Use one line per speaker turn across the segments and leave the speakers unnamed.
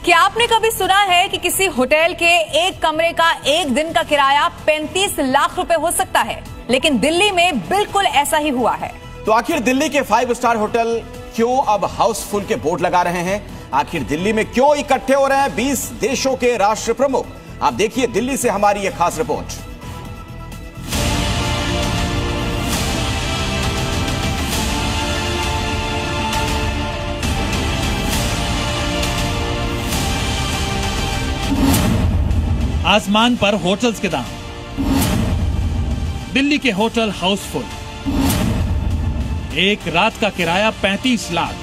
क्या आपने कभी सुना है कि किसी होटल के एक कमरे का एक दिन का किराया 35 लाख रुपए हो सकता है? लेकिन दिल्ली में बिल्कुल ऐसा ही हुआ है।
तो आखिर दिल्ली के 5 स्टार होटल क्यों अब हाउसफुल के बोर्ड लगा रहे हैं? आखिर दिल्ली में क्यों इकट्ठे हो रहे हैं 20 देशों के राष्ट्र प्रमुख? आप देखिए दिल्ली से हमारी यह खास रिपोर्ट।
आसमान पर होटल्स के दाम। दिल्ली के होटल हाउसफुल। एक रात का किराया 35 लाख।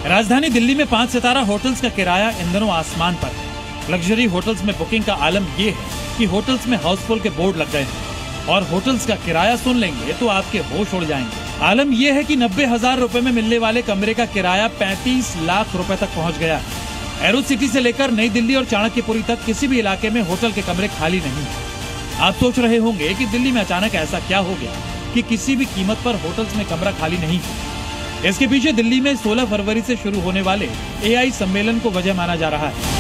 राजधानी दिल्ली में 5 सितारा होटल्स का किराया इन दिनों आसमान पर है। लग्जरी होटल्स में बुकिंग का आलम यह है कि होटल्स में हाउसफुल के बोर्ड लग गए हैं और होटल्स का किराया सुन लेंगे तो आपके होश उड़ जाएंगे। आलम यह है कि 90,000 रुपए में मिलने वाले कमरे का किराया 35 लाख रुपए तक पहुंच गया है। एरो सिटी से लेकर नई दिल्ली और चाणक्यपुरी तक किसी भी इलाके में होटल के कमरे खाली नहीं है। आप सोच रहे होंगे कि दिल्ली में अचानक ऐसा क्या हो गया कि किसी भी कीमत पर होटल्स में कमरा खाली नहीं है। इसके पीछे दिल्ली में 16 फरवरी से शुरू होने वाले AI सम्मेलन को वजह माना जा रहा है।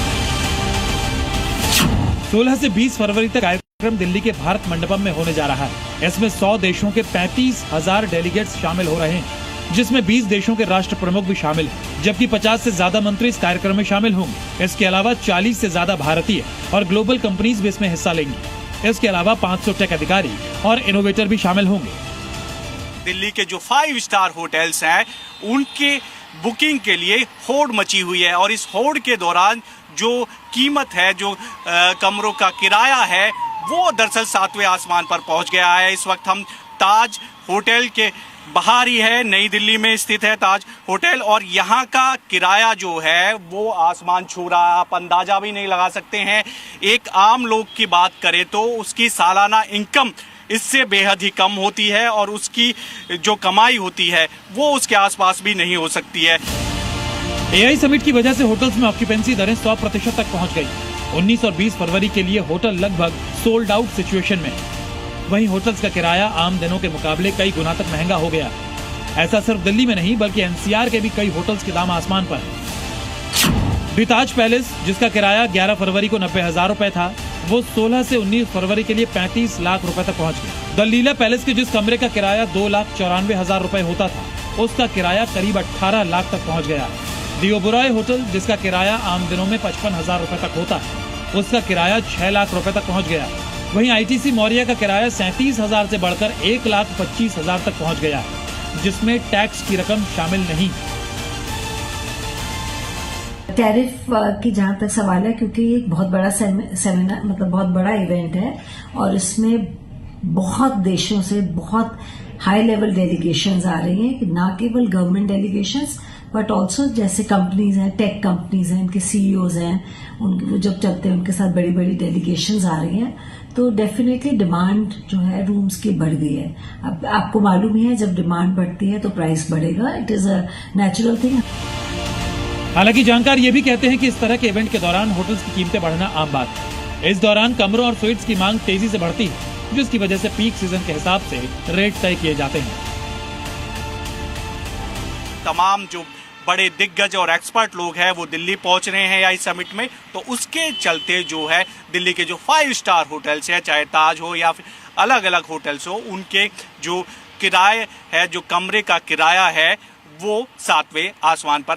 16 से 20 फरवरी तक कार्यक्रम दिल्ली के भारत मंडपम में होने जा रहा है। इसमें 100 देशों के 35,000 डेलीगेट्स शामिल हो रहे हैं, जिसमें 20 देशों के राष्ट्र प्रमुख भी शामिल हैं, जबकि 50 से ज्यादा मंत्री इस कार्यक्रम में शामिल होंगे। इसके अलावा 40 से ज्यादा भारतीय और ग्लोबल कंपनीज भी इसमें हिस्सा लेंगी। इसके अलावा 500 टेक अधिकारी और इनोवेटर भी शामिल होंगे।
दिल्ली के जो 5 स्टार होटल्स हैं उनके बुकिंग के लिए होड़ मची हुई है और इस होड़ के दौरान जो कीमत है, जो कमरों का किराया है, वो दरअसल 7वें आसमान पर पहुंच गया है। इस वक्त हम ताज होटल के बाहर ही है, नई दिल्ली में स्थित है ताज होटल, और यहाँ का किराया जो है वो आसमान छू रहा है। आप अंदाजा भी नहीं लगा सकते हैं। एक आम लोग की बात करें तो उसकी सालाना इनकम इससे बेहद ही कम होती है और उसकी जो कमाई होती है वो उसके आसपास भी नहीं हो सकती है।
AI समिट की वजह से होटल्स में ऑक्यूपेंसी दरें 100% तक पहुंच गई। 19 और 20 फरवरी के लिए होटल लगभग सोल्ड आउट सिचुएशन में। वहीं होटल्स का किराया आम दिनों के मुकाबले कई गुना तक महंगा हो गया। ऐसा सिर्फ दिल्ली में नहीं बल्कि NCR के भी कई होटल्स के दाम आसमान पर है। ताज पैलेस, जिसका किराया 11 फरवरी को 90,000 रुपए था, वो 16 से 19 फरवरी के लिए 35 लाख रुपए तक पहुंच गया। द लीला पैलेस के जिस कमरे का किराया 2,94,000 रुपए होता था, उसका किराया करीब 18 लाख तक पहुंच गया। दी ओबेरॉय होटल, जिसका किराया आम दिनों में 55,000 रुपए तक होता है, उसका किराया 6 लाख रुपए तक पहुंच गया। वहीं ITC मौर्य का किराया 37,000 से बढ़कर 1,25,000 तक पहुंच गया, जिसमें टैक्स की रकम शामिल नहीं।
टैरिफ की जहां तक सवाल है, क्योंकि ये एक बहुत बड़ा सेमिनार मतलब बहुत बड़ा इवेंट है और इसमें बहुत देशों से बहुत हाई लेवल डेलीगेशंस आ रही हैं, ना केवल गवर्नमेंट डेलीगेशंस बट ऑल्सो जैसे कंपनीज हैं, टेक कंपनीज हैं, इनके CEOs हैं, उनके जब चलते हैं उनके साथ बड़ी बड़ी डेलीगेशंस आ रही हैं। तो डेफिनेटली डिमांड जो है रूम्स की बढ़ गई है। अब आपको मालूम ही है जब डिमांड बढ़ती है तो प्राइस बढ़ेगा। It is a natural thing.
हालांकि जानकार ये भी कहते हैं कि इस तरह के इवेंट के दौरान होटल्स की कीमतें बढ़ना आम बात है। इस दौरान कमरों और स्वीट्स की मांग तेजी से बढ़ती है, जिसकी वजह से पीक सीजन के हिसाब से रेट तय किए जाते हैं।
तमाम जो बड़े दिग्गज और एक्सपर्ट लोग हैं वो दिल्ली पहुंच रहे हैं AI समिट में, तो उसके चलते जो है दिल्ली के जो 5 स्टार होटल्स हैं, चाहे ताज हो या फिर अलग अलग होटल्स हो, उनके जो किराए है, जो कमरे का किराया है, वो 7वें आसमान पर